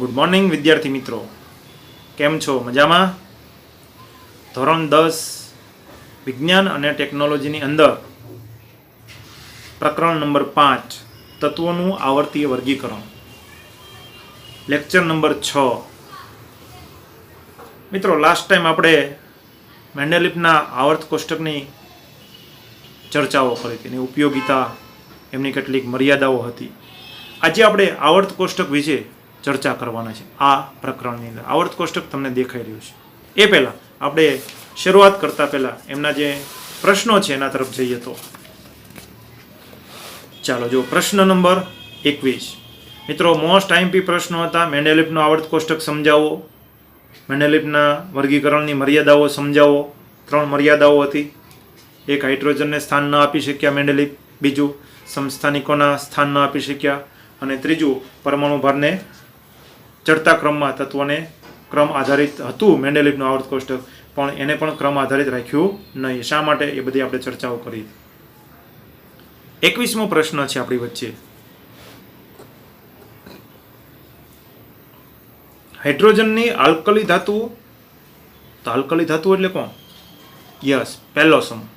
Good morning વિદ્યાર્થી મિત્રો, કેમ છો? મજામાં? ધોરણ 10 વિજ્ઞાન અને ટેકનોલોજીની અંદર પ્રકરણ નંબર 5 તત્વોનું આવર્તીય વર્ગીકરણ, લેક્ચર નંબર 6. મિત્રો, લાસ્ટ ટાઈમ આપણે મેન્ડેલિફના આવર્ત કોષ્ટકની ચર્ચાઓ કરી હતી, એની ઉપયોગિતા, એમની કેટલીક મર્યાદાઓ હતી. આજે આપણે આવર્ત કોષ્ટક વિશે ચર્ચા કરવાના છે. આ પ્રકરણની અંદર આવર્ત કોષ્ટક તમને દેખાઈ રહ્યું છે. એ પહેલાં આપણે શરૂઆત કરતાં પહેલાં એમના જે પ્રશ્નો છે એના તરફ જઈએ તો ચાલો જો. પ્રશ્ન નંબર 21. મિત્રો, મોસ્ટ આઈએમપી પ્રશ્નો હતા. મેન્ડેલિફનો આવર્ત કોષ્ટક સમજાવો, મેન્ડેલિફના વર્ગીકરણની મર્યાદાઓ સમજાવો. 3 મર્યાદાઓ હતી. એક, હાઇડ્રોજનને સ્થાન ન આપી શક્યા મેન્ડેલિફ. બીજું, સમસ્થાનિકોના સ્થાન ન આપી શક્યા. અને ત્રીજું, પરમાણુ ભારને ચડતા ક્રમમાં તત્વોને ક્રમ આધારિત હતું મેન્ડેલિફનું આવર્ત કોષ્ટક, પણ એને પણ ક્રમ આધારિત રાખ્યું નહીં. શા માટે? એ બધી આપણે ચર્ચાઓ કરી. 21મો પ્રશ્ન છે આપણી વચ્ચે. હાઇડ્રોજનની આલ્કલી ધાતુઓ. તો આલ્કલી ધાતુઓ એટલે કોણ? યસ, પહેલો સમૂહ.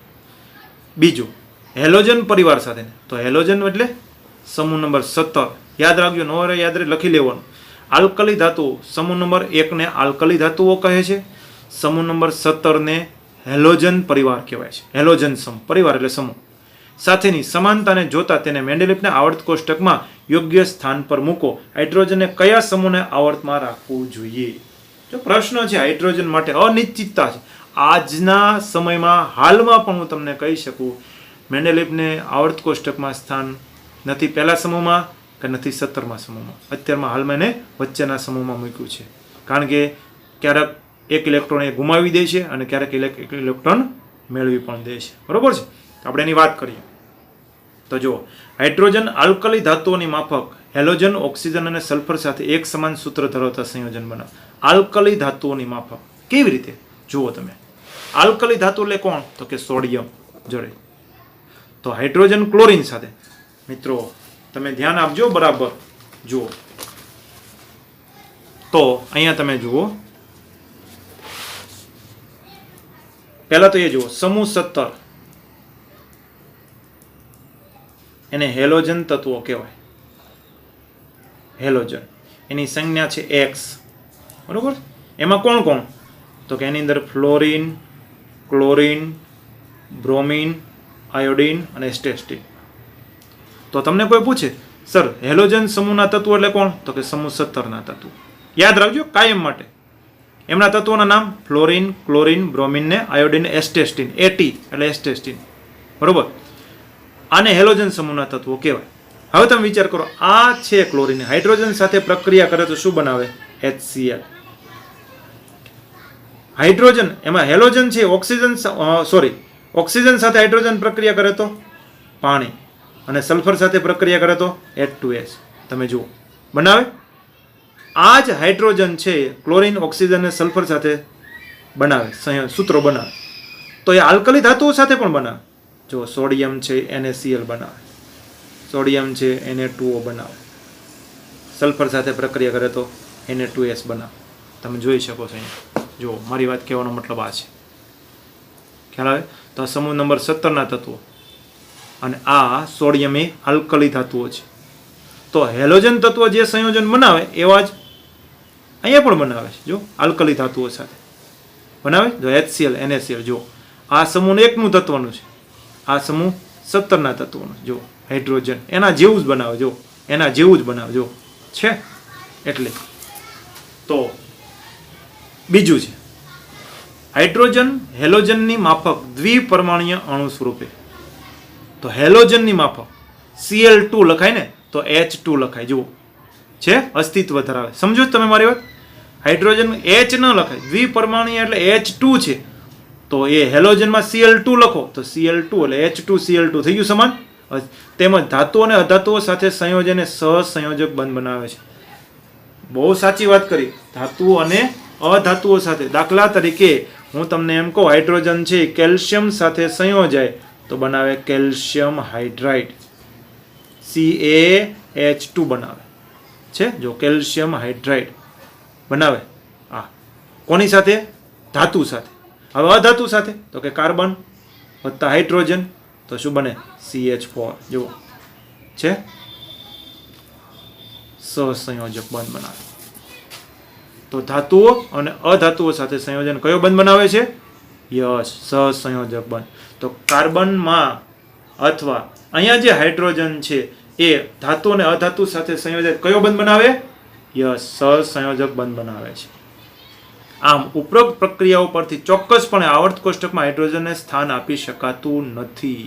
બીજું, હેલોજન પરિવાર સાથે. તો હેલોજન એટલે સમૂહ નંબર 17. યાદ રાખજો, નો યાદ રહે લખી લેવાનું. આલ્કલી ધાતુઓ સમૂહ નંબર 1 ને આલ્કલી ધાતુઓ કહે છે. સમૂહ નંબર 17 ને હેલોજન પરિવાર કહેવાય છે. હેલોજન સમૂહ, પરિવાર એટલે સમૂહ. સાથેની સમાનતાને જોતા તેને મેન્ડેલિફના આવર્ત કોષ્ટકમાં યોગ્ય સ્થાન પર મૂકો. હાઇડ્રોજનને કયા સમૂહને આવર્તમાં રાખવું જોઈએ? જો પ્રશ્ન છે હાઇડ્રોજન માટે અનિશ્ચિતતા છે. આજના સમયમાં હાલમાં પણ હું તમને કહી શકું, મેન્ડેલિફને આવર્ત કોષ્ટકમાં સ્થાન નથી પહેલા સમૂહમાં કે નથી 17મા સમૂહમાં. અત્યારમાં હાલમાં એને વચ્ચેના સમૂહમાં મૂક્યું છે. કારણ કે ક્યારેક એક ઇલેક્ટ્રોન એ ગુમાવી દે છે અને ક્યારેક એક ઇલેક્ટ્રોન મેળવી પણ દે છે. બરોબર છે? આપણે એની વાત કરીએ તો જો, હાઇડ્રોજન આલ્કલી ધાતુઓની માફક હેલોજન, ઓક્સિજન અને સલ્ફર સાથે એક સમાન સૂત્ર ધરાવતા સંયોજન બનાવે. આલ્કલી ધાતુઓની માફક કેવી રીતે? જુઓ તમે. આલ્કલી ધાતુ એટલે કોણ? તો કે સોડિયમ જોડે. તો હાઇડ્રોજન ક્લોરીન સાથે. મિત્રો, તમે ધ્યાન આપજો બરાબર. જુઓ તો અહીંયા તમે જુઓ, પહેલા તો એ જુઓ, સમૂહ 17 એને હેલોજન તત્વો કહેવાય. હેલોજન એની સંજ્ઞા છે X. બરોબર? એમાં કોણ કોણ? તો કે એની અંદર ફ્લોરિન, ક્લોરિન, બ્રોમિન, આયોડિન અને એસ્ટેસ્ટિન. તો તમને કોઈ પૂછે, સર હેલોજન સમૂહના તત્વો એટલે કોણ? તો કે સમૂહ 17ના તત્વો. યાદ રાખજો કાયમ માટે. એમના તત્વોના નામ ફ્લોરિન, ક્લોરિન, બ્રોમિન ને આયોડિન, એસ્ટેસ્ટિન. AT એટલે એસ્ટેસ્ટિન. બરોબર? આને હેલોજન સમૂહના તત્વો કહેવાય. હવે તમે વિચાર કરો, આ છે ક્લોરિન, હાઇડ્રોજન સાથે પ્રક્રિયા કરે તો શું બનાવે? HCl. હાઇડ્રોજન, એમાં હેલોજન છે, ઓક્સિજન સાથે હાઇડ્રોજન પ્રક્રિયા કરે તો પાણી, અને સલ્ફર સાથે પ્રક્રિયા કરે તો H2S. તમે જુઓ, બનાવે. આ જ હાઇડ્રોજન છે ક્લોરિન, ઓક્સિજન અને સલ્ફર સાથે બનાવે, સૂત્રો બનાવે. તો એ આલ્કલી ધાતુઓ સાથે પણ બનાવે. જો સોડિયમ છે NaCl બનાવે, સોડિયમ છે Na2O બનાવે, સલ્ફર સાથે પ્રક્રિયા કરે તો Na2S બનાવે. તમે જોઈ શકો છો અહીંયા. જો મારી વાત કહેવાનો મતલબ આ છે. ખ્યાલ આવે? તો આ સમૂહ નંબર 17ના તત્વો અને આ સોડિયમ એ આલ્કલી ધાતુઓ છે. તો હેલોજન તત્વો જે સંયોજન બનાવે એવા જ અહીંયા પણ બનાવે છે. જો આલ્કલી ધાતુઓ સાથે બનાવે. જો HCl, NaCl. જો આ સમૂહ 1નું તત્વનું છે, આ સમૂહ 17ના તત્વનું. જો હાઇડ્રોજન એના જેવું જ બનાવે. જો એના જેવું જ બનાવે. જો છે એટલે. તો બીજું છે, હાઇડ્રોજન હેલોજનની માફક દ્વિપરમાણીય અણુ સ્વરૂપે. તો હેલોજનની માફક Cl2 લખાય ને, તો H2 લખાય. જુઓ છે, અસ્તિત્વ ધરાવે. સમજો તમે મારી વાત? હાઇડ્રોજન H ન લખાય, દ્વિપરમાણીય એટલે H2 છે. તો એ હેલોજનમાં Cl2 લખો તો Cl2 એટલે H2Cl2 થઈ ગયું સમાન. તેમજ ધાતુઓ અને અધાતુઓ સાથે સંયોજને સહસંયોજક બંધ બનાવે છે. બહુ સાચી વાત કરી. ધાતુઓ અને અધાતુઓ સાથે. દાખલા તરીકે હું તમને એમ કહું, હાઇડ્રોજન છે કેલ્શિયમ સાથે સંયોજાય તો બનાવે કેલ્શિયમ હાઇડ્રાઇડ, CaH2 બનાવે છે. જો કેલ્શિયમ હાઇડ્રાઇડ બનાવે આ કોની સાથે? ધાતુ સાથે. હવે અધાતુ સાથે તો કે કાર્બન વત્તા હાઇડ્રોજન તો શું બને? CH4. જુઓ છે સહસંયોજક બંધ બનાવે. તો ધાતુઓ અને અધાતુઓ સાથે સંયોજન કયો બંધ બનાવે છે? યસ, સહસંયોજક બંધ. તો કાર્બનમાં અથવા અહીંયા જે હાઇડ્રોજન છે એ ધાતુ અને અધાતુ સાથે સંયોજન કયો બંધ બનાવે? યસ, સહસંયોજક બંધ બનાવે છે. આમ ઉપરોક્ત પ્રક્રિયાઓ પરથી ચોક્કસપણે આવર્ત કોષ્ટકમાં હાઇડ્રોજનને સ્થાન આપી શકાતું નથી.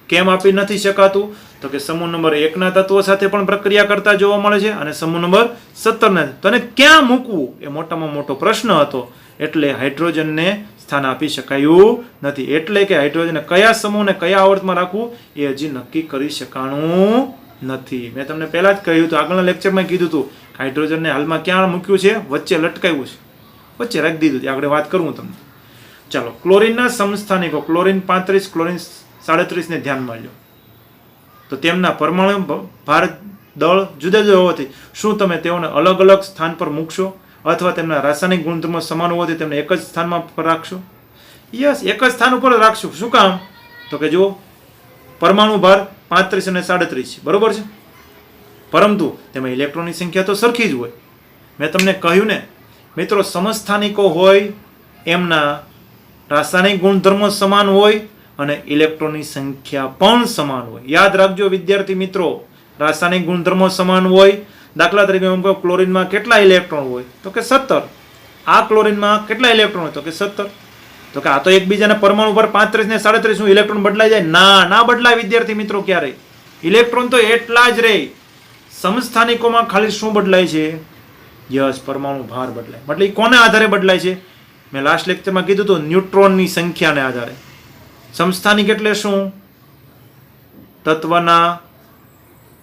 કેમ આપી નથી શકાતું? તો કે સમૂહ નંબર 1 ના તત્વો સાથે પણ પ્રક્રિયા કરતા જોવા મળે છે અને સમૂહ નંબર 17 ના. તને ક્યાં મૂકવું એ મોટામાં મોટો પ્રશ્ન હતો, એટલે હાઇડ્રોજનને સ્થાન આપી શકાયું નથી. એટલે કે હાઇડ્રોજનને કયા સમૂહને કયા આવર્તમાં રાખવું એ હજી નક્કી કરી શકાણું નથી. મેં તમને પહેલા જ કહ્યું હતું, આગળના લેક્ચરમાં કીધું હતું, હાઇડ્રોજનને હાલમાં ક્યાં મૂક્યું છે? વચ્ચે લટકાવ્યું છે, વચ્ચે રાખી દીધું છે. આગળ વાત કરું તમને. ચાલો, ક્લોરીનના સમસ્થાનિકો ક્લોરીન 35, ક્લોરીન 37 ને ધ્યાનમાં લો. તો તેમના પરમાણુ ભાર દળ જુદા જુદા હોવાથી શું તમે તેઓને અલગ અલગ સ્થાન પર મૂકશો અથવા તેમના રાસાયણિક ગુણધર્મો સમાન હોવાથી તેમને એક જ સ્થાનમાં રાખશો? યસ, એક જ સ્થાન ઉપર રાખશું. શું કામ? તો કે જુઓ, પરમાણુ ભાર 35 અને 37 છે, બરોબર છે, પરંતુ તેમાં ઇલેક્ટ્રોનની સંખ્યા તો સરખી જ હોય. મેં તમને કહ્યું ને મિત્રો, સમસ્થાનિકો હોય એમના રાસાયણિક ગુણધર્મો સમાન હોય અને ઇલેક્ટ્રોનની સંખ્યા પણ સમાન હોય. યાદ રાખજો વિદ્યાર્થી મિત્રો, રાસાયણિક ગુણધર્મો સમાન હોય. દાખલા તરીકે એમ કહો, ક્લોરીનમાં કેટલા ઇલેક્ટ્રોન હોય? તો કે 17. આ ક્લોરીનમાં કેટલા ઇલેક્ટ્રોન હોય? તો કે 17. તો કે આ તો એકબીજાના પરમાણુ પર 35 ને 37 નું ઇલેક્ટ્રોન બદલાઈ જાય? ના બદલાય વિદ્યાર્થી મિત્રો. ક્યારે? ઇલેક્ટ્રોન તો એટલા જ રહે. સમસ્થાનિકોમાં ખાલી શું બદલાય છે? યસ, પરમાણુ ભાર બદલાય. એટલે કોના આધારે બદલાય છે? મેં લાસ્ટ લેક્ચરમાં કીધું હતું, ન્યુટ્રોનની સંખ્યાને આધારે. સમસ્થાનિક એટલે શું? તત્વના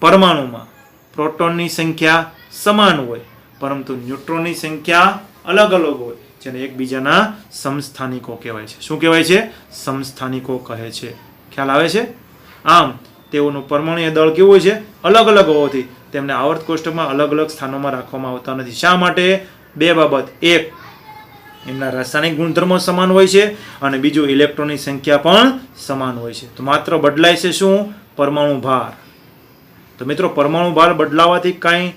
પરમાણુમાં પ્રોટોનની સંખ્યા સમાન હોય પરંતુ ન્યુટ્રોનની સંખ્યા અલગ અલગ હોય, જેને એકબીજાના સમસ્થાનિકો કહેવાય છે. શું કહેવાય છે? સમસ્થાનિકો કહે છે. ખ્યાલ આવે છે? આમ તેઓનું પરમાણુય દળ કેવું હોય છે? અલગ અલગ હોવાથી તેમને આવર્ત કોષ્ટકમાં અલગ અલગ સ્થાનોમાં રાખવામાં આવતા નથી. શા માટે? બે બાબત. એક, એમના રાસાયણિક ગુણધર્મો સમાન હોય છે અને બીજું, ઇલેક્ટ્રોનની સંખ્યા પણ સમાન હોય છે. તો માત્ર બદલાય છે શું? પરમાણુ ભાર. તો મિત્રો, પરમાણુ ભાર બદલાવાથી કાંઈ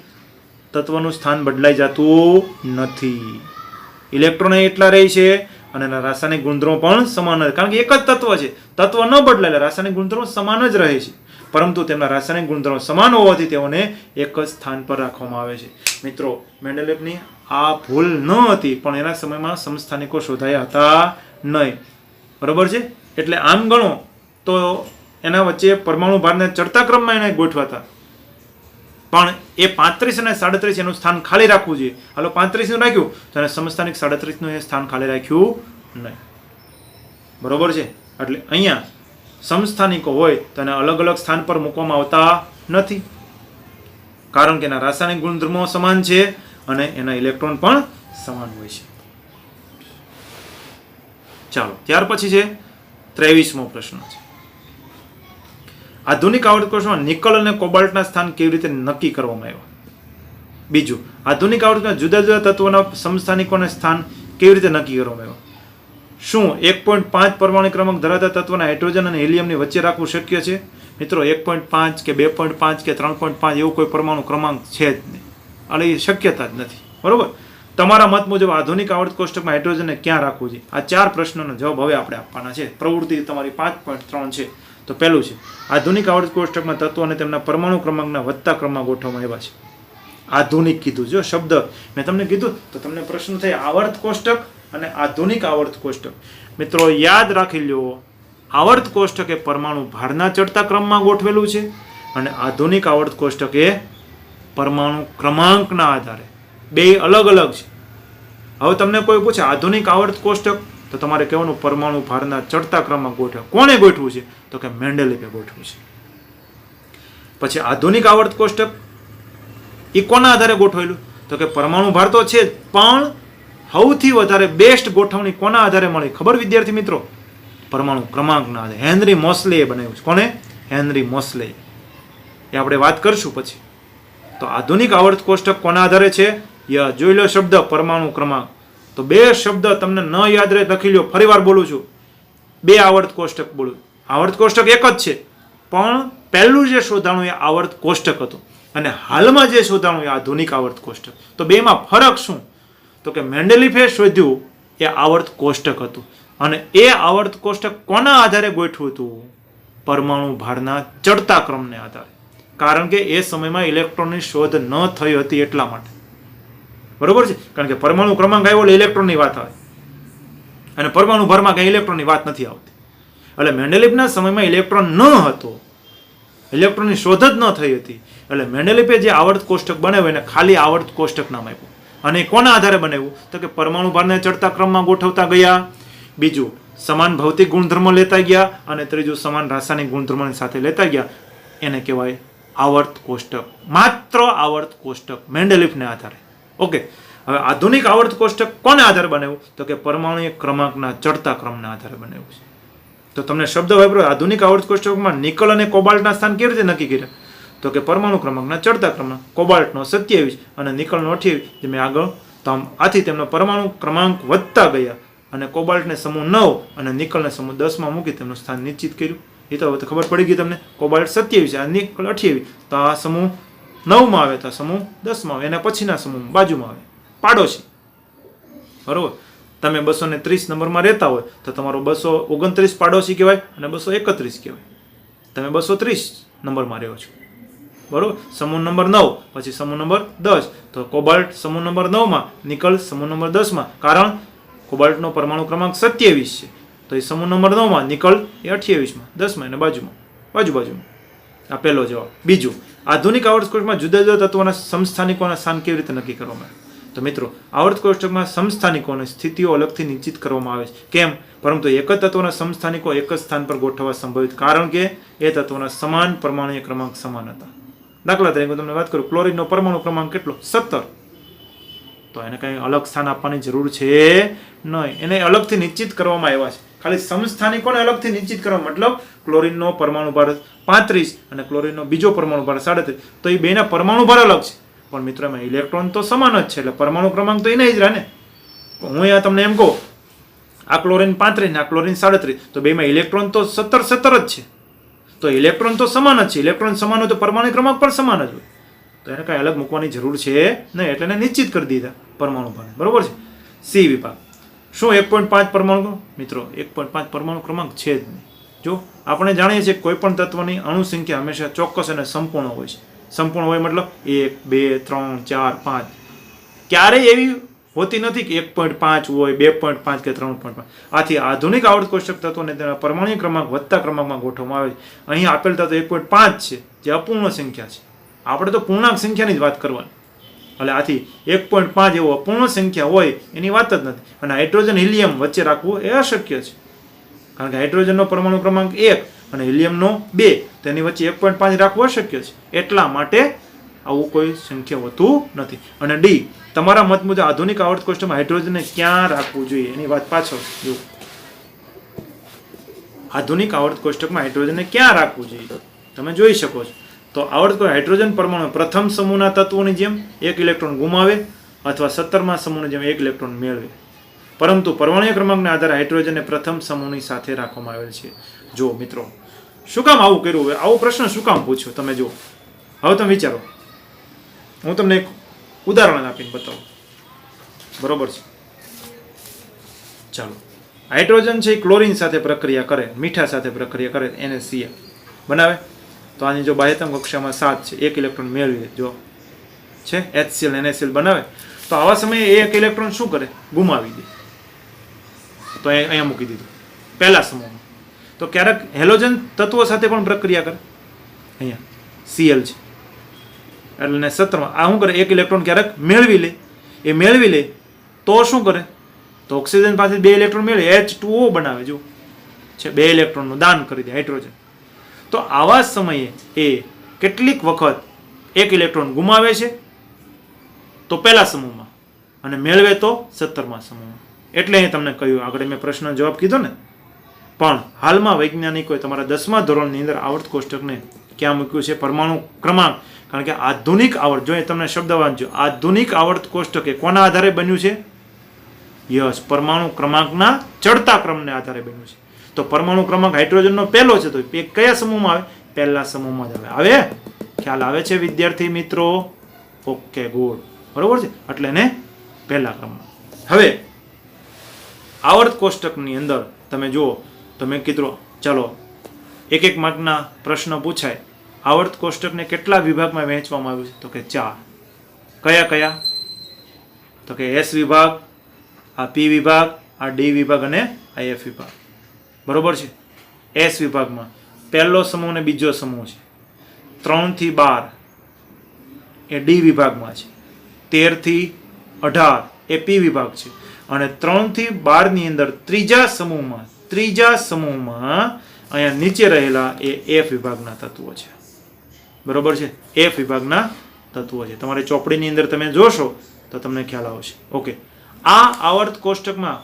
તત્વનું સ્થાન બદલાઈ જતું નથી. ઇલેક્ટ્રોન એટલા રહે છે અને એના રાસાયણિક ગુણધર્મો પણ સમાન રહે, કારણ કે એક જ તત્વ છે. તત્વ ન બદલાય એટલે રાસાયણિક ગુણધર્મો સમાન જ રહે છે, પરંતુ તેમના રાસાયણિક ગુણધર્મો સમાન હોવાથી તેઓને એક જ સ્થાન પર રાખવામાં આવે છે. મિત્રો, મેન્ડેલેફની આ ભૂલ ન હતી, પણ એના સમયમાં સમસ્થાનિકો શોધાયા હતા નહીં, બરોબર છે. એટલે આમ ગણો તો એના વચ્ચે પરમાણુ ભારને ચડતા ક્રમમાં એને ગોઠવાતા, પણ એ 35 અને 37 એનું સ્થાન ખાલી રાખવું જોઈએ. હાલો 35 નું રાખ્યું તો એને સમસ્થાનિક 37 નું એ સ્થાન ખાલી રાખ્યું નહીં, બરોબર છે. એટલે અહીંયા સમસ્થાનિકો હોય તો એને અલગ અલગ સ્થાન પર મૂકવામાં આવતા નથી, કારણ કે એના રાસાયણિક ગુણધર્મો સમાન છે અને એના ઇલેક્ટ્રોન પણ સમાન હોય છે. ચાલો, ત્યાર પછી છે 23મો પ્રશ્ન છે. આધુનિક આવર્ત કોષ્ટકમાં નિકલ અને કોબાલ્ટના સ્થાન કેવી રીતે નક્કી કરવામાં આવ્યા? બીજું, આધુનિક આવર્તમાં જુદા જુદા તત્વોના સમસ્થાનિકોના સ્થાન કેવી રીતે નક્કી કરવામાં આવ્યા? શું 1.5 પરમાણુ ક્રમાંક ધરાવતા તત્વના હાઇડ્રોજન અને હિલિયમની વચ્ચે રાખવું શક્ય છે? મિત્રો, 1.5 કે 2.5 કે 3.5 એવું કોઈ પરમાણુ ક્રમાંક છે જ નહીં, એટલે એ શક્યતા જ નથી, બરોબર. તમારા મત મુજબ આધુનિક આવર્ત કોષ્ટકમાં હાઇડ્રોજનને ક્યાં રાખવું છે? આ 4 પ્રશ્નોનો જવાબ હવે આપણે આપવાના છે. પ્રવૃત્તિ તમારી 5.3 છે. તો પહેલું છે, આધુનિક આવર્ત કોષ્ટકમાં તત્વો અને તેમના પરમાણુ ક્રમાંકના વધતા ક્રમમાં ગોઠવવામાં આવ્યા છે. આધુનિક કીધું, જો શબ્દ મેં તમને કીધું તો તમને પ્રશ્ન થાય આવર્ત કોષ્ટક અને આધુનિક આવર્ત કોષ્ટક. મિત્રો, યાદ રાખી લો, આવર્ત કોષ્ટક એ પરમાણુ ભારના ચડતા ક્રમમાં ગોઠવેલું છે અને આધુનિક આવર્ત કોષ્ટક એ પરમાણુ ક્રમાંકના આધારે. બે અલગ અલગ છે. હવે તમને કોઈ પૂછે આધુનિક આવર્ત કોષ્ટક, તો તમારે કહેવાનું પરમાણુ ભારના ચડતા ક્રમમાં ગોઠવે. કોને ગોઠવું છે? તો કે મેન્ડેલેફે ગોઠવું છે. પછી આધુનિક આવર્ત કોષ્ટક એ કોના આધારે ગોઠવેલું? તો કે પરમાણુ ભાર તો છે જ, પણ સૌથી વધારે બેસ્ટ ગોઠવણી કોના આધારે મળી? ખબર વિદ્યાર્થી મિત્રો? પરમાણુ ક્રમાંકના આધારે. હેનરી મોસ્લેએ બનાવ્યું છે. કોને? હેનરી મોસ્લે. એ આપણે વાત કરશું પછી. તો આધુનિક આવર્ત કોષ્ટક કોના આધારે છે? જોઈ લો શબ્દ પરમાણુ ક્રમાંક. તો બે શબ્દ તમને ન યાદ રહે લખી લો. ફરીવાર બોલું છું, બે આવર્ત કોષ્ટક બોલું. આવર્ત કોષ્ટક એક જ છે, પણ પહેલું જે શોધાણું એ આવર્ત કોષ્ટક હતું અને હાલમાં જે શોધાણું એ આધુનિક આવર્ત કોષ્ટક. તો બેમાં ફરક શું? તો કે મેન્ડેલિફે શોધ્યું એ આવર્ત કોષ્ટક હતું અને એ આવર્ત કોષ્ટક કોના આધારે ગોઠવ્યું હતું? પરમાણુ ભારના ચડતા ક્રમને આધારે. કારણ કે એ સમયમાં ઇલેક્ટ્રોનની શોધ ન થઈ હતી એટલા માટે. બરોબર છે? કારણ કે પરમાણુ ક્રમાંક આવ્યો એટલે ઇલેક્ટ્રોનની વાત આવે અને પરમાણુ ભારમાં કઈ ઇલેક્ટ્રોનની વાત નથી આવતી. એટલે મેન્ડેલિફના સમયમાં ઇલેક્ટ્રોન ન હતો, ઇલેક્ટ્રોનની શોધ જ ન થઈ હતી. એટલે મેન્ડેલિફે જે આવર્ત કોષ્ટક બનાવ્યું એને ખાલી આવર્ત કોષ્ટક નામ આપ્યું. અને કોના આધારે બનાવ્યું? તો કે પરમાણુ ભારને ચડતા ક્રમમાં ગોઠવતા ગયા, બીજું સમાન ભૌતિક ગુણધર્મો લેતા ગયા અને ત્રીજું સમાન રાસાયણિક ગુણધર્મોની સાથે લેતા ગયા. એને કહેવાય આવર્ત કોષ્ટક. માત્ર આવર્ત કોષ્ટક મેન્ડેલિફને આધારે. ઓકે, હવે આધુનિક આવર્ત કોષ્ટક કોને આધારે બનાવ્યું? તો કે પરમાણુ ક્રમાંકના ચડતા ક્રમના આધારે બનાવ્યું છે. તો તમને શબ્દ વાપર્યો આધુનિક આવર્ત કોષ્ટકમાં નિકલ અને કોબાલ્ટના સ્થાન કેવી રીતે નક્કી કર્યા? તો કે પરમાણુ ક્રમાંકના ચડતા ક્રમમાં કોબાલ્ટનો 27 અને નિકલનો 28, જે મેં આગળ આથી તેમનો પરમાણુ ક્રમાંક વધતા ગયા અને કોબાલ્ટને સમૂહ 9 અને નિકલને સમૂહ 10 માં મૂકી તેમનું સ્થાન નિશ્ચિત કર્યું. એ તો હવે ખબર પડી ગઈ તમને. કોબાલ્ટ 27 અને નિકલ 28, તો આ સમૂહ 9 માં આવે તો સમૂહ 10 માં આવે, એના પછીના સમૂહ બાજુમાં આવે, પાડોશી. બરોબર? તમે 230 નંબરમાં રહેતા હોય તો તમારો 229 પાડોશી કહેવાય અને 231 કહેવાય. તમે 230 નંબરમાં રહ્યો છો. બરોબર? સમૂહ નંબર 9 પછી સમૂહ નંબર 10, તો કોબાલ્ટ સમૂહ નંબર 9 માં, નિકલ સમૂહ નંબર 10 માં. કારણ કોબાલ્ટનો પરમાણુ ક્રમાંક 27 છે, તો એ સમૂહ નંબર 9 માં, નિકલ એ 28 માં, 10 માં, એને બાજુમાં. આ પહેલો જવાબ. બીજું, આધુનિક આવર્ત કોષ્ટકમાં જુદા જુદા તત્વોના સમસ્થાનિકોના સ્થાન કેવી રીતે નક્કી કરવામાં આવે? તો મિત્રો, આવર્ત કોષ્ટકમાં સમસ્થાનિકોની સ્થિતિઓ અલગથી નિશ્ચિત કરવામાં આવે છે. કેમ? પરંતુ એક જ તત્વના સમસ્થાનિકો એક જ સ્થાન પર ગોઠવવા સંભવિત, કારણ કે એ તત્વોના સમાન પરમાણુ ક્રમાંક સમાન હતા. દાખલા તરીકે તમને વાત કરું, ક્લોરીનનો પરમાણુ ક્રમાંક કેટલો? 17. તો એને કંઈ અલગ સ્થાન આપવાની જરૂર છે નહીં, એને અલગથી નિશ્ચિત કરવામાં આવ્યા છે. ખાલી સમસ્થાનિકોને અલગથી નિશ્ચિત કરવા, મતલબ ક્લોરીનનો પરમાણુ ભાર 35 અને ક્લોરીનનો બીજો પરમાણુ ભાર 37, તો એ બેના પરમાણુ ભાર અલગ છે, પણ મિત્રો એમાં ઇલેક્ટ્રોન તો સમાન જ છે, એટલે પરમાણુ ક્રમાંક તો એને જ રહે ને. હું અહીંયા તમને એમ કહું, આ ક્લોરીન 35 ને આ ક્લોરીન 37, તો બેમાં ઇલેક્ટ્રોન તો 17 જ છે, તો ઇલેક્ટ્રોન તો સમાન જ છે. ઇલેક્ટ્રોન સમાન હોય તો પરમાણુ ક્રમાંક પણ સમાન જ હોય, તો એને કાંઈ અલગ મૂકવાની જરૂર છે નહીં, એટલે એને નિશ્ચિત કરી દીધા પરમાણુ ભાર. બરોબર છે? સી વિભાગ. શું 1.5 પરમાણુ? મિત્રો 1.5 પરમાણુ ક્રમાંક છે જ નહીં. જો આપણે જાણીએ છીએ કોઈ પણ તત્વની અણુ સંખ્યા હંમેશા ચોક્કસ અને સંપૂર્ણ હોય છે. સંપૂર્ણ હોય મતલબ 1, 2, 3, 4, 5. ક્યારેય એવી હોતી નથી કે 1.5 હોય, 2.5 કે 3.5. આથી આધુનિક આવર્ત કોષ્ટક તત્વોને તેના પરમાણુ ક્રમાંક વધતા ક્રમાંકમાં ગોઠવવામાં આવે છે. અહીં આપેલ તત્વ 1.5 છે, જે અપૂર્ણ સંખ્યા છે. આપણે તો પૂર્ણાંક સંખ્યાની જ વાત કરવાની. એટલે આથી 1.5 એવો અપૂર્ણ સંખ્યા હોય એની વાત જ નથી. અને હાઇડ્રોજન હિલિયમ વચ્ચે રાખવું એ અશક્ય છે, કારણ કે હાઇડ્રોજનનો પરમાણુ ક્રમાંક 1 અને હિલિયમનો 2, તેની વચ્ચે 1.5 રાખવું અશક્ય છે. એટલા માટે આવું કોઈ સંખ્યા હોતું નથી. અને ડી, તમારા મત મુજબ આધુનિક આવર્ત કોષ્ટકમાં હાઇડ્રોજનને ક્યાં રાખવું જોઈએ? એની વાત પાછળ જો, આધુનિક આવર્ત કોષ્ટકમાં હાઇડ્રોજનને ક્યાં રાખવું જોઈએ તમે જોઈ શકો છો. તો આવર્ત હાઇડ્રોજન પરમાણુ પ્રથમ સમૂહના તત્વોની જેમ 1 ઇલેક્ટ્રોન ગુમાવે અથવા 17મા સમૂહની જેમ 1 ઇલેક્ટ્રોન મેળવે. પરંતુ પરમાણુ ક્રમાંકના આધારે હાઇડ્રોજનને પ્રથમ સમૂહની સાથે રાખવામાં આવેલ છે. જો મિત્રો, શું કામ આવું કર્યું? હવે આવો પ્રશ્ન શું કામ પૂછ્યો? તમે જો, હવે તમે વિચારો, હું તમને એક ઉદાહરણ આપીને બતાવું. બરોબર છે? ચાલો, હાઇડ્રોજન છે એ ક્લોરીન સાથે પ્રક્રિયા કરે, મીઠા સાથે પ્રક્રિયા કરે, NaCl બનાવે. તો આની જો બાહ્યતમ કક્ષામાં 7 છે, 1 ઇલેક્ટ્રોન મેળવી જો છે, HCl NaCl બનાવે. તો આવા સમયે 1 ઇલેક્ટ્રોન શું કરે? ગુમાવી દે. તો અહીંયા મૂકી દીધું પહેલા સમૂહમાં. તો ક્યારેક હેલોજન તત્વો સાથે પણ પ્રક્રિયા કરે. અહીંયા Cl છે એટલે 17માં આ શું કરે? 1 ઇલેક્ટ્રોન ક્યારેક મેળવી લે. એ મેળવી લે તો શું કરે? તો ઓક્સિજન પાસે 2 ઇલેક્ટ્રોન મેળવે, H2O બનાવે. જો છે, 2 ઇલેક્ટ્રોનનું દાન કરી દે હાઇડ્રોજન. તો આવા સમયે એ કેટલીક વખત 1 ઇલેક્ટ્રોન ગુમાવે છે, તો પહેલા સમૂહમાં, અને મેળવે તો 17મા સમૂહમાં. એટલે અહીં તમને કહ્યું, આગળ મેં પ્રશ્નનો જવાબ કીધો ને. પણ હાલમાં વૈજ્ઞાનિકોએ તમારા 10મા ધોરણની અંદર આવર્ત કોષ્ટકને ક્યાં મૂક્યું છે? પરમાણુ ક્રમાંક. કારણ કે આધુનિક આવર્ત, જો તમને શબ્દ વાંચજો, આધુનિક આવર્ત કોષ્ટક એ કોના આધારે બન્યું છે? યસ, પરમાણુ ક્રમાંકના ચડતા ક્રમને આધારે બન્યું છે. તો પરમાણુ ક્રમાંક હાઇડ્રોજનનો પહેલો છે, તો એ કયા સમૂહમાં આવે? પહેલા સમૂહમાં જ આવે. ખ્યાલ આવે છે વિદ્યાર્થી મિત્રો? ઓકે, ગુડ, બરોબર છે. એટલે એને પહેલા ક્રમમાં. હવે આવર્ત કોષ્ટકની અંદર તમે જુઓ, તમે કીધું ચાલો એક એક માર્કના પ્રશ્ન પૂછાય. આવર્ત કોષ્ટકને કેટલા વિભાગમાં વહેંચવામાં આવ્યું છે? તો કે 4. કયા કયા? તો કે એસ વિભાગ, આ પી વિભાગ, આ ડી વિભાગ અને આ એફ વિભાગ. બરોબર છે. એસ વિભાગમાં પહેલો સમૂહ અને બીજો સમૂહ છે. 3 થી 12 એ ડી વિભાગમાં છે. 13 થી 18 એ પી વિભાગ છે. અને 3 થી 12 ની અંદર ત્રીજા સમૂહમાં અહીંયા નીચે રહેલા એ એફ વિભાગના તત્વો છે. બરોબર છે. એફ વિભાગના તત્વો છે. તમારે ચોપડીની અંદર તમે જોશો તો તમને ખ્યાલ આવશે. ઓકે, આ આવર્ત કોષ્ટકમાં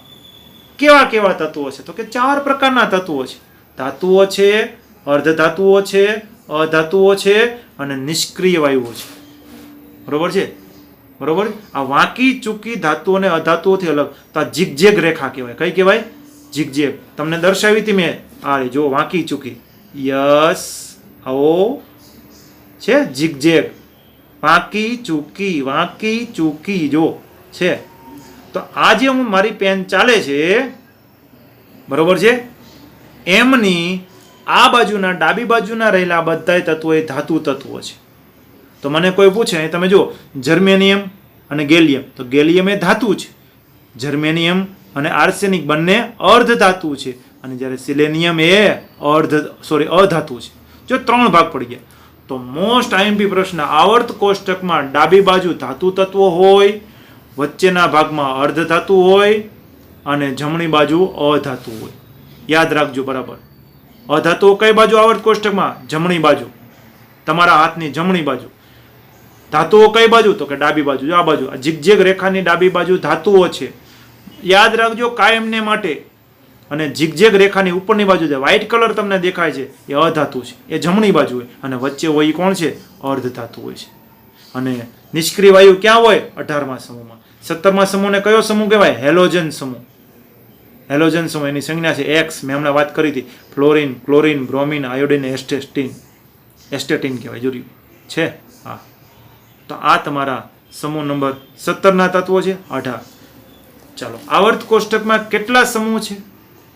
કેવા કેવા તત્વો છે? તો કે 4 પ્રકારના તત્વો છે. ધાતુઓ છે, અર્ધધાતુઓ છે, અધાતુઓ છે અને નિષ્ક્રિય વાયુઓ છે. બરોબર છે. બરોબર. આ વાંકી ચૂકી ધાતુઓ અને અધાતુઓથી અલગ તો આ ઝિગઝેગ રેખા કહેવાય. કઈ કહેવાય? ઝિગઝેગ. તમને દર્શાવી હતી મેં. આ જો વાંકી ચૂકી. યસ, આવો છે ઝિગઝેગ. વાંકી ચૂકી જો છે. તો આ જે હું મારી પેન ચાલે છે, બરોબર છે, એમની આ બાજુના ડાબી બાજુના રહેલા બધા તત્વો એ ધાતુ તત્વો છે. તો મને કોઈ પૂછે, તમે જુઓ, જર્મેનિયમ અને ગેલિયમ. તો ગેલિયમ એ ધાતુ છે. જર્મેનિયમ અને આર્સેનિક બંને અર્ધ ધાતુ છે. અને જ્યારે સિલેનિયમ એ અધાતુ છે. જો 3 ભાગ પડી ગયા. તો મોસ્ટ આઈએમપી પ્રશ્ન, આવર્ત કોષ્ટકમાં ડાબી બાજુ ધાતુ તત્વો હોય, વચ્ચેના ભાગમાં અર્ધ ધાતુ હોય અને જમણી બાજુ અધાતુ હોય. યાદ રાખજો બરાબર. અધાતુઓ કઈ બાજુ આવર્ત કોષ્ટકમાં? જમણી બાજુ, તમારા હાથની જમણી બાજુ. ધાતુઓ કઈ બાજુ? તો કે ડાબી બાજુ. આ બાજુ આ ઝિગઝેગ રેખાની ડાબી બાજુ ધાતુઓ છે. યાદ રાખજો કાયમને માટે. અને ઝિગઝેગ રેખાની ઉપરની બાજુ જે વ્હાઇટ કલર તમને દેખાય છે એ અધાતુ છે, એ જમણી બાજુ હોય. અને વચ્ચે હોય એ કોણ છે? અર્ધ ધાતુ હોય છે. અને નિષ્ક્રિય વાયુ ક્યાં હોય? 18મા સમૂહમાં. 17મા સમૂહને કયો સમૂહ કહેવાય? હેલોજન સમૂહ. હેલોજન સમૂહ એની સંજ્ઞા છે એક્સ. મેં હમણાં વાત કરી હતી. ફ્લોરિન, ક્લોરિન, બ્રોમિન, આયોડિન, એસ્ટેટિન કહેવાય. જોયું છે? હા. તો આ તમારા સમૂહ નંબર 17ના તત્વો છે. 18. ચાલો, આવર્ત કોષ્ટકમાં કેટલા સમૂહ છે?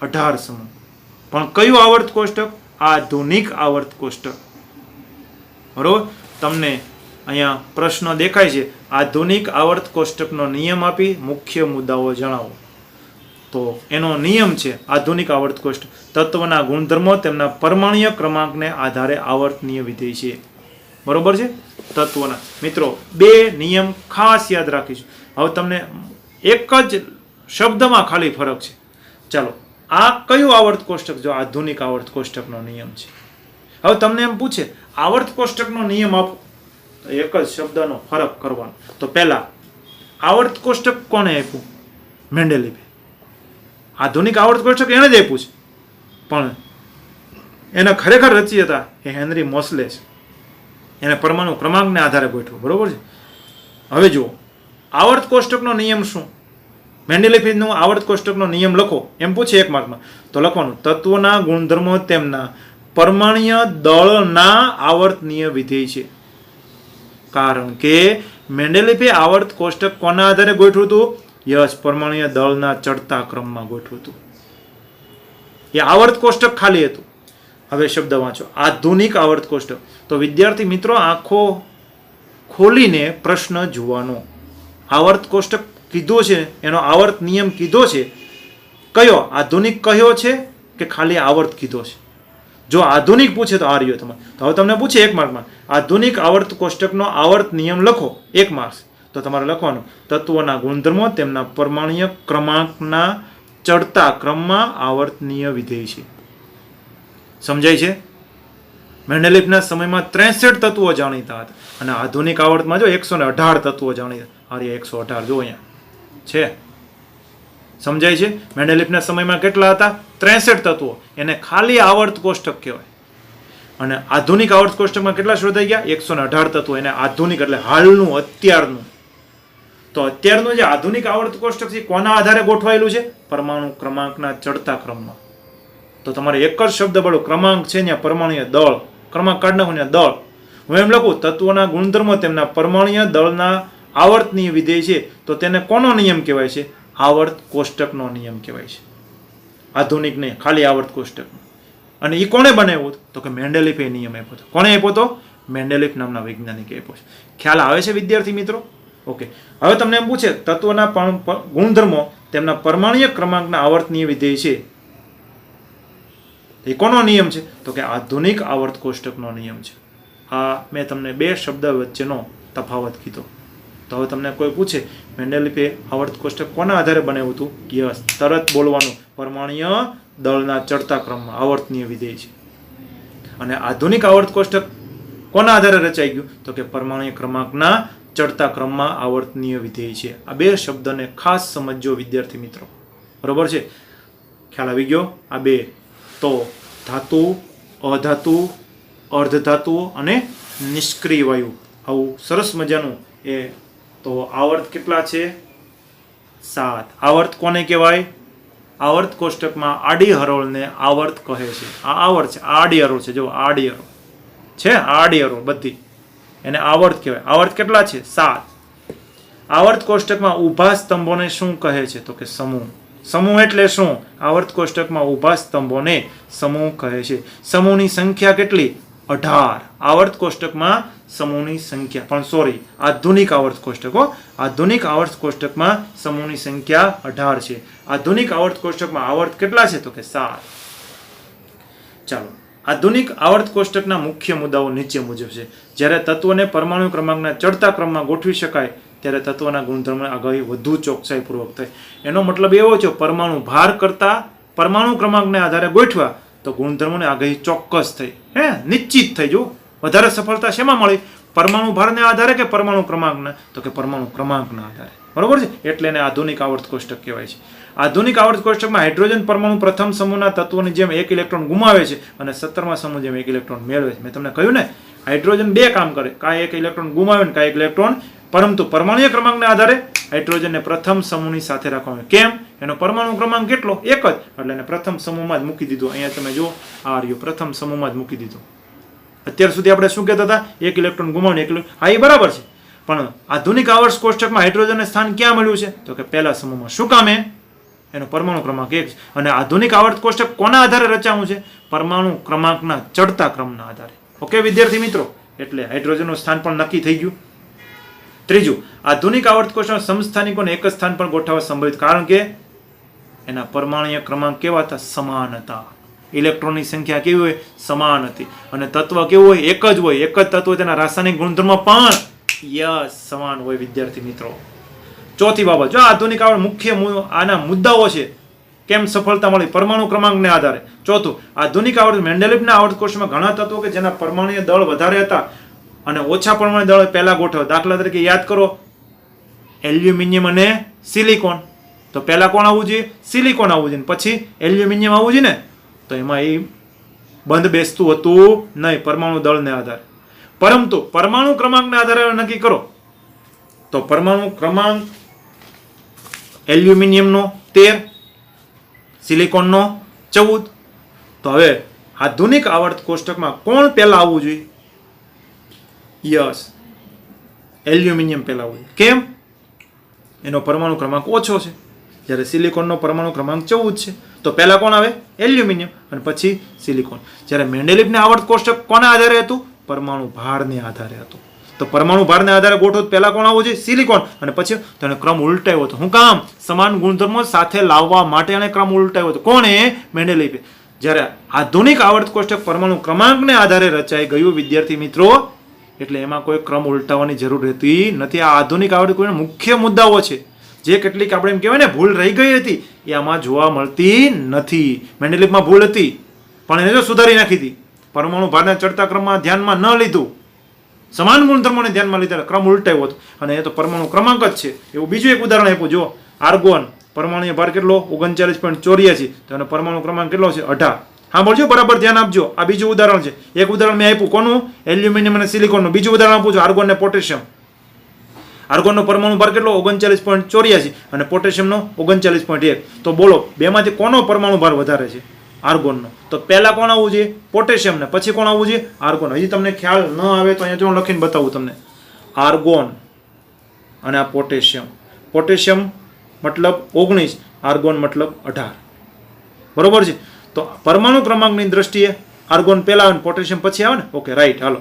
18 સમૂહ. પણ કયું આવર્ત કોષ્ટક? આધુનિક આવર્ત કોષ્ટક. બરોબર. તમને અહીંયા પ્રશ્ન દેખાય છે, આધુનિક આવર્ત કોષ્ટકનો નિયમ આપી મુખ્ય મુદ્દાઓ જણાવો. તો એનો નિયમ છે આધુનિક આવર્ત કોષ્ટક, તત્વના ગુણધર્મો તેમના પરમાણ્વીય ક્રમાંકને આધારે આવર્તનીય વિધેય છે. બરોબર છે. તત્વના મિત્રો 2 નિયમ ખાસ યાદ રાખીશું. હવે તમને એક જ શબ્દમાં ખાલી ફરક છે. ચાલો, આ કયું આવર્ત કોષ્ટક? જો આધુનિક આવર્ત કોષ્ટકનો નિયમ છે. હવે તમને એમ પૂછે આવર્ત કોષ્ટકનો નિયમ આપો, તો એક જ શબ્દનો ફરક કરવાનો. તો પહેલા આવર્ત કોષ્ટક કોણે આપ્યું? મેન્ડેલિફે. આધુનિક આવર્ત કોષ્ટક એને જ આપ્યું છે, પણ એને ખરેખર રચયિતા એ હેનરી મોસ્લે છે. એને પરમાણુ ક્રમાંકને આધારે ગોઠવ્યું. બરોબર છે. હવે જુઓ, આવર્ત કોષ્ટકનો નિયમ શું? મેન્ડેલિફનો આવર્ત કોષ્ટકનો નિયમ લખો એમ પૂછે એક માર્કમાં, તો લખવાનું તત્વોના ગુણધર્મો તેમના પરમાણ્વીય દળના આવર્તનીય વિધેય છે. કારણ કે મેન્ડેલિફે આવર્ત કોષ્ટક કોના આધારે ગોઠવ્યું હતું? યસ, પરમાણ્વીય દળના ચડતા ક્રમમાં ગોઠવ્યું હતું. એ આવર્ત કોષ્ટક ખાલી હતું. હવે શબ્દ વાંચો, આધુનિક આવર્ત કોષ્ટક. તો વિદ્યાર્થી મિત્રો આંખો ખોલીને પ્રશ્ન જોવાનો. આવર્ત કોષ્ટક કીધો છે, એનો આવર્ત નિયમ કીધો છે. કયો? આધુનિક કહ્યો છે કે ખાલી આવર્ત કીધો છે? જો આધુનિક પૂછે તો આ રહ્યો તમારે. તો હવે તમને પૂછે એક માર્કમાં આધુનિક આવર્ત કોષ્ટકનો આવર્ત નિયમ લખો, 1 માર્ક્સ. તો તમારે લખવાનું તત્વોના ગુણધર્મો તેમના પરમાણ્વીય ક્રમાંકના ચડતા ક્રમમાં આવર્તનીય વિધેય છે. સમજાય છે? મેન્ડેલિફના સમયમાં 63 તત્વો જાણીતા હતા અને આધુનિક આવર્તમાં જો 118 તત્વો જાણીતા. આ 118 જો અહીંયા છે. સમજાય છે? મેન્ડેલિફના સમયમાં કેટલા હતા? 63 તત્વો. એને ખાલી આવર્ત કોષ્ટક કહેવાય. અને આધુનિક આવર્ત કોષ્ટકમાં કેટલા શોધાઈ ગયા? 118 તત્વો. એને આધુનિક એટલે હાલનું, અત્યારનું. તો અત્યારનું જે આધુનિક આવર્ત કોષ્ટક છે કોના આધારે ગોઠવાયેલું છે? પરમાણુ ક્રમાંકના ચડતા ક્રમમાં. તો તમારે એક જ શબ્દ બોલો, ક્રમાંક છે ત્યાં પરમાણુય દળ. ક્રમાંક કાઢ નાખો ત્યાં દળ. હું એમ લખું તત્વોના ગુણધર્મો તેમના પરમાણુય દળના આવર્તનીય વિધેય છે, તો તેને કોનો નિયમ કહેવાય છે? આવર્ત કોષ્ટકનો નિયમ કહેવાય છે. આધુનિક નહીં, ખાલી આવર્ત કોષ્ટક. અને એ કોણે બનાવ્યું? તો કે મેન્ડેલિફે નિયમ આપ્યો હતો. કોણે આપ્યો હતો? મેન્ડેલિફ નામના વૈજ્ઞાનિકે આપ્યો છે. ખ્યાલ આવે છે વિદ્યાર્થી મિત્રો? ઓકે. હવે તમને એમ પૂછે તત્વના ગુણધર્મો તેમના પરમાણુય ક્રમાંકના આવર્તનીય વિધેય છે, એ કોનો નિયમ છે? તો કે આધુનિક આવર્ત કોષ્ટકનો નિયમ છે. આ મેં તમને બે શબ્દ વચ્ચેનો તફાવત કીધો. તો હવે તમને કોઈ પૂછે મેન્ડેલિફે આવર્ત કોષ્ટક કોના આધારે બનાવ્યું હતું? યસ, તરત બોલવાનું, પરમાણુય દળના ચડતા ક્રમમાં આવર્તનીય વિધેય છે. અને આધુનિક આવર્ત કોષ્ટક કોના આધારે રચાઈ ગયું? તો કે પરમાણુય ક્રમાંકના ચડતા ક્રમમાં આવર્તનીય વિધેય છે. આ બે શબ્દને ખાસ સમજજો વિદ્યાર્થી મિત્રો. બરોબર છે? ખ્યાલ આવી ગયો? આ બે તો ધાતુ, અધાતુ, અર્ધધાતુઓ અને નિષ્ક્રિય વાયુ, આવું સરસ મજાનું. એ તો આવર્ત કેટલા છે? 7. આવર્ત કોને કહેવાય? આવર્ત કોષ્ટકમાં આડી હરોળને આવર્ત કહે છે. આ આવર્ત છે, આડી હરોળ છે. જો આડી હરોળ છે, આડી હરોળ બધી, એને આવર્ત કહેવાય. આવર્ત કેટલા છે? 7. આવર્ત કોષ્ટકમાં ઊભા સ્તંભોને શું કહે છે? તો કે સમૂહ. સમૂહ એટલે શું? આવર્ત કોષ્ટકમાં ઊભા સ્તંભોને સમૂહ કહે છે. સમૂહની સંખ્યા કેટલી? 18. આવર્ત કોષ્ટકમાં સમૂહની સંખ્યા, પણ સોરી, આધુનિક આવર્ત કોષ્ટકો, આધુનિક આવર્ત કોષ્ટકમાં સમૂહની સંખ્યા 18 છે. આધુનિક આવર્ત કોષ્ટકમાં આવર્ત કેટલા છે? તો કે 7. ચાલો, આધુનિક આવર્ત કોષ્ટકના મુખ્ય મુદ્દાઓ નીચે મુજબ છે. જ્યારે તત્વોને પરમાણુ ક્રમાંકના ચડતા ક્રમમાં ગોઠવી શકાય ત્યારે તત્વના ગુણધર્મોની આગાહી વધુ ચોકસાઈપૂર્વક થાય. એનો મતલબ એવો છે પરમાણુ ભાર કરતા પરમાણુ ક્રમાંકને આધારે ગોઠવા તો ગુણધર્મોની આગાહી ચોક્કસ થઈ, નિશ્ચિત થઈ. જો વધારે સફળતા શેમાં મળી? પરમાણુ ભારને આધારે કે પરમાણુ ક્રમાંકના? તો કે પરમાણુ ક્રમાંકના આધારે. બરોબર છે? એટલે એને આધુનિક આવર્ત કોષ્ટક કહેવાય છે. આધુનિક આવર્ત કોષ્ટકમાં હાઇડ્રોજન પરમાણુ પ્રથમ સમૂહના તત્વોની જેમ એક ઇલેક્ટ્રોન ગુમાવે છે અને 17મા સમૂહ જેમ એક ઇલેક્ટ્રોન મેળવે છે. મેં તમને કહ્યું ને, હાઇડ્રોજન બે કામ કરે, કાંઈ એક ઇલેક્ટ્રોન ગુમાવે ને કાંઈ એક ઇલેક્ટ્રોન, પરંતુ પરમાણુય ક્રમાંકના આધારે હાઇડ્રોજનને પ્રથમ સમૂહની સાથે રાખવામાં. કેમ? એનો પરમાણુ ક્રમાંક કેટલો? એક જ, એટલે એને પ્રથમ સમૂહમાં જ મૂકી દીધો. અહીંયા તમે જુઓ, આ રહ્યું, પ્રથમ સમૂહમાં જ મૂકી દીધો. અત્યાર સુધી આપણે શું કહેતા હતા? એક ઇલેક્ટ્રોન ગુમાવને એક ઇલેક્ટ્રોન. હા, એ બરાબર છે, પણ આધુનિક આવર્ત કોષ્ટકમાં હાઇડ્રોજનને સ્થાન ક્યાં મળ્યું છે? તો કે પહેલા સમૂહમાં. શું કામે? એનો પરમાણુ ક્રમાંક 1 છે. અને આધુનિક આવર્ત કોષ્ટક કોના આધારે રચાયું છે? પરમાણુ ક્રમાંકના ચડતા ક્રમના આધારે. ઓકે વિદ્યાર્થી મિત્રો? એટલે હાઇડ્રોજનનું સ્થાન પણ નક્કી થઈ ગયું. ત્રીજું, આધુનિક આવર્ત કોષ્ટકમાં સમસ્થાનિકોને એક જ સ્થાન પર ગોઠવવા સંભવિત, કારણ કે એના પરમાણુય ક્રમાંક કેવા હતા? સમાન હતા. ઇલેક્ટ્રોનની સંખ્યા કેવી હોય? સમાન હતી. અને તત્વ કેવું હોય? એક જ હોય. એક જ તત્વ, તેના રાસાયણિક ગુણધર્મ પણ સમાન હોય વિદ્યાર્થી મિત્રો. ચોથી બાબત, જો આધુનિક આવર્ત મુખ્ય આના મુદ્દાઓ છે, કેમ સફળતા મળી? પરમાણુ ક્રમાંકને આધારે. ચોથું, આધુનિક આવર્ત મેન્ડેલિફના આવર્ત કોષ્ટકમાં ઘણા તત્વો કે જેના પરમાણુય દળ વધારે હતા અને ઓછા પરમાણુ દળ પહેલા ગોઠવે. દાખલા તરીકે યાદ કરો, એલ્યુમિનિયમ અને સિલિકોન. તો પહેલા કોણ આવવું જોઈએ? સિલિકોન આવવું જોઈએ, પછી એલ્યુમિનિયમ આવવું જોઈએ ને. તો એમાં એ બંધ બેસતું હતું નહીં પરમાણુ દળને આધારે. પરંતુ પરમાણુ ક્રમાંકને આધારે નક્કી કરો તો પરમાણુ ક્રમાંક એલ્યુમિનિયમનો 13, સિલિકોનનો 14. તો હવે આધુનિક આવર્ત કોષ્ટકમાં કોણ પહેલા આવવું જોઈએ? યસ, એલ્યુમિનિયમ પહેલા આવવું જોઈએ. કેમ? એનો પરમાણુ ક્રમાંક ઓછો છે, જ્યારે સિલિકોનનો પરમાણુ ક્રમાંક 14 છે. તો પહેલા કોણ આવે? એલ્યુમિનિયમ, અને પછી સિલિકોન. જ્યારે મેન્ડેલિફના આવર્ત કોષ્ટક કોના આધારે હતું? પરમાણુ ભારને આધારે હતું. તો પરમાણુ ભારને આધારે ગોઠવો તો પહેલા કોણ આવવું જોઈએ? સિલિકોન, અને પછી તેને ક્રમ ઉલટાવ્યો હતો. શું કામ? સમાન ગુણધર્મો સાથે લાવવા માટે એને ક્રમ ઉલટાવ્યો હતો. કોણે? મેન્ડેલિફે. જ્યારે આધુનિક આવર્ત કોષ્ટક પરમાણુ ક્રમાંકને આધારે રચાઈ ગયું વિદ્યાર્થી મિત્રો, એટલે એમાં કોઈ ક્રમ ઉલટાવવાની જરૂર રહેતી નથી. આ આધુનિક આવર્ત કોષ્ટકના મુખ્ય મુદ્દાઓ છે, જે કેટલીક આપણે એમ કહેવાય ને ભૂલ રહી ગઈ હતી, એ આમાં જોવા મળતી નથી. મેન્ડેલિફમાં ભૂલ હતી, પણ એને જો સુધારી નાખી હતી. પરમાણુ ભારના ચડતા ક્રમમાં ધ્યાનમાં ન લીધું, સમાન ગુણધર્મોને ધ્યાનમાં લીધા, ક્રમ ઉલટાવ્યો હતો. અને એ તો પરમાણુ ક્રમાંક જ છે. એવું બીજું એક ઉદાહરણ આપ્યું. જો આર્ગોન, પરમાણુય ભાર કેટલો? 39.84. તો એનો પરમાણુ ક્રમાંક કેટલો છે? 18. હા બોલજો, બરાબર ધ્યાન આપજો. આ બીજું ઉદાહરણ છે. એક ઉદાહરણ મેં આપ્યું કોનું? એલ્યુમિનિયમ અને સિલિકોનનું. બીજું ઉદાહરણ આપું છું આર્ગોન ને પોટેશિયમ. આર્ગોનનો પરમાણુ ભાર કેટલો? 39.84 અને પોટેશિયમનો 39.1. તો બોલો બેમાંથી કોનો પરમાણુ ભાર વધારે છે? આર્ગોનનો. તો પહેલા કોણ આવવું જોઈએ? પોટેશિયમ. ને પછી કોણ આવવું જોઈએ? આર્ગોન. હજી તમને ખ્યાલ ન આવે તો અહીંયા જો હું લખીને બતાવું તમને. આર્ગોન અને આ પોટેશિયમ. પોટેશિયમ મતલબ 19, આર્ગોન મતલબ 18. બરોબર છે. તો પરમાણુ ક્રમાંકની દ્રષ્ટિએ આર્ગોન પહેલા આવે ને પોટેશિયમ પછી આવે ને. Okay right. હાલો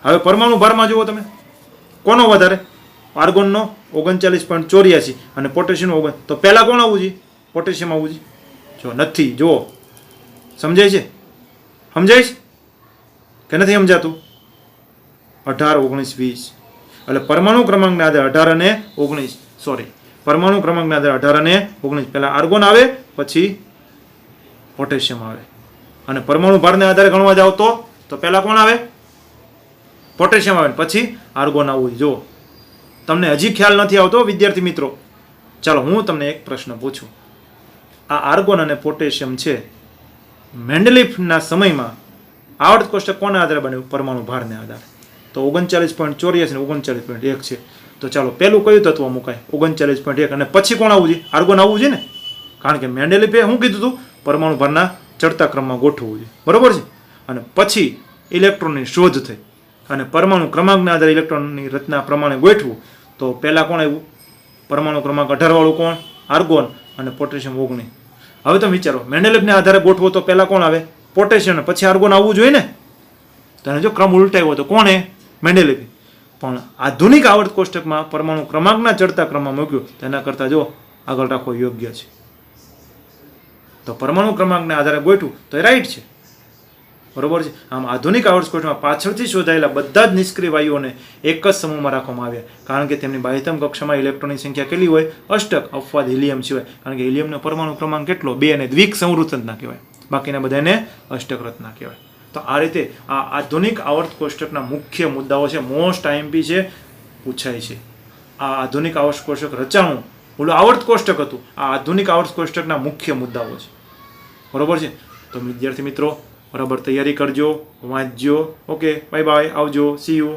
હવે પરમાણુ ભારમાં જુઓ તમે, કોનો વધારે? આર્ગોનનો 39.84 અને પોટેશિયમનો 19. તો પહેલા કોણ આવવું જોઈએ? પોટેશિયમ આવવું જોઈએ. જો નથી, જુઓ સમજાય છે? સમજાય છે કે નથી સમજાતું? 18, 19, 20 એટલે પરમાણુ ક્રમાંકના આધારે 18 અને 19, સોરી, પરમાણુ ક્રમાંકના આધારે 18 અને 19. પહેલા આર્ગોન આવે પછી પોટેશિયમ આવે. અને પરમાણુ ભારને આધારે ગણવા જાવ તો પહેલા કોણ આવે? પોટેશિયમ આવે પછી આર્ગોન આવવું. જો તમને હજી ખ્યાલ નથી આવતો વિદ્યાર્થી મિત્રો, ચાલો હું તમને એક પ્રશ્ન પૂછું. આ આર્ગોન અને પોટેશિયમ છે, મેન્ડેલિફના સમયમાં આવર્ત કોષ્ટક કોના આધારે બન્યું? પરમાણુ ભારને આધારે. તો 39.84 અને 39.1 છે. તો ચાલો પહેલું કયું તત્વ મુકાય? 39.1. અને પછી કોણ આવવું જોઈએ? આર્ગોન આવવું જોઈએ ને, કારણ કે મેન્ડેલિફે શું કીધું હતું? પરમાણુ ભારના ચડતા ક્રમમાં ગોઠવવું જોઈએ. બરોબર છે. અને પછી ઇલેક્ટ્રોનની શોધ થઈ અને પરમાણુ ક્રમાંકના આધારે ઇલેક્ટ્રોનની રચના પ્રમાણે ગોઠવું. તો પહેલા કોણ આવ્યું? પરમાણુ ક્રમાંક 18 વાળું કોણ? આર્ગોન અને પોટેશિયમ 19. હવે તમે વિચારો, મેન્ડેલિફને આધારે ગોઠવો તો પહેલા કોણ આવે? પોટેશિયમ. પછી આર્ગોન આવવું જોઈએ ને. તને જો ક્રમ ઉલટાવ્યો તો કોણે? મેન્ડેલિફે. પણ આધુનિક આવર્ત કોષ્ટકમાં પરમાણુ ક્રમાંકના ચડતા ક્રમમાં મૂક્યું, તેના કરતાં જો આગળ રાખવો યોગ્ય છે. તો પરમાણુ ક્રમાંકને આધારે ગોઠવું તો એ રાઈટ છે. બરોબર છે. આમ આધુનિક આવર્ત કોષ્ટકમાં પાછળથી શોધાયેલા બધા જ નિષ્ક્રિય વાયુઓને એક જ સમૂહમાં રાખવામાં આવ્યા, કારણ કે તેમની બાહ્યતમ કક્ષામાં ઇલેક્ટ્રોનની સંખ્યા કેટલી હોય? અષ્ટક, અપવાદ હિલિયમ સિવાય. કારણ કે હિલિયમનો પરમાણુ ક્રમાંક કેટલો? 2 અને દ્વિક સંવૃતના કહેવાય. બાકીના બધાને અષ્ટક રચના કહેવાય. તો આ રીતે આ આધુનિક આવર્ત કોષ્ટકના મુખ્ય મુદ્દાઓ છે. મોસ્ટ આઈએમપી છે, પૂછાય છે. આ આધુનિક આવર્ત કોષ્ટક રચાણું ઓલું આવર્ત કોષ્ટક હતું. આ આધુનિક આવર્ત કોષ્ટકના મુખ્ય મુદ્દાઓ છે. બરોબર છે. તો વિદ્યાર્થી મિત્રો બરાબર તૈયારી કરજો, વાંચજો. ઓકે, બાય બાય, આવજો, સી યુ.